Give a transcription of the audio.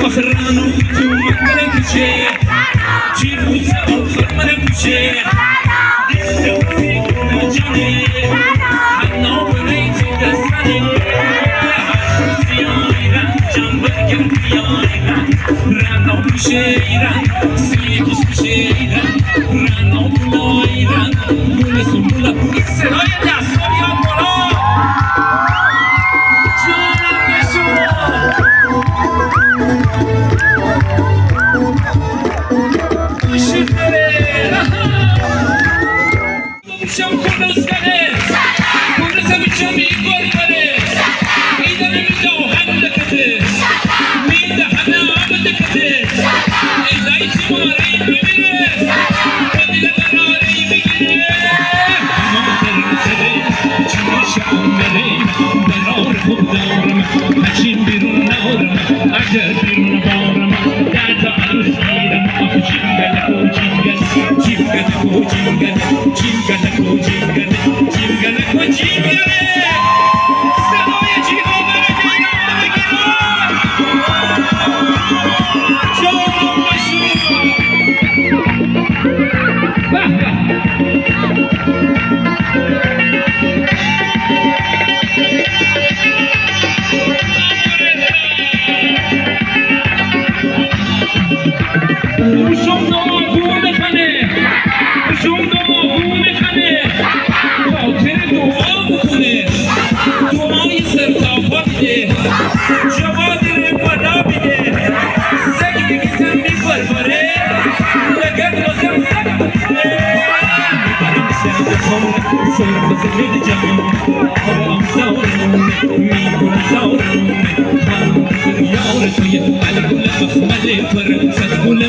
آخرانو تو مگر کشه چی روزه آخر من کشه دل فکر جانه حنا بریتی دستانه سیایرن جان برگر بیایرن رنا بشه ایران سیکش بشه ایران رنا بلا ایران بول سنبولا این صدای دستان یا بالا جانم بشو بشه بره بشم کنس کنه کنسم بشم این باری بره ایدن میده و همه لکته میده همه آمده کته ایدای تیماری ببینه بدیل قراری بگیره مادر سره چیش آمده برار خود دارم هشیم بیرون نارم اگر بیرون بارم دادا عروس گیرم آخ جینگل و جینگل جینگل و جینگل جینگل و جینگل جینگل و جینگل صدای جیغا بره بیرون بگیرم جانم بشو شم دعا بخنه شم دعا بخنه خاطر دعا بکنه دعای سرتاپا میده جواد رفادا میده سگ بگیتن میبربره لگن بازم سگ بکنه میبرم سر بخونه سر بزرگ جهان آرام زارمونه میگونه زارمونه خانم یار توی الگل بخمله پر فتگونه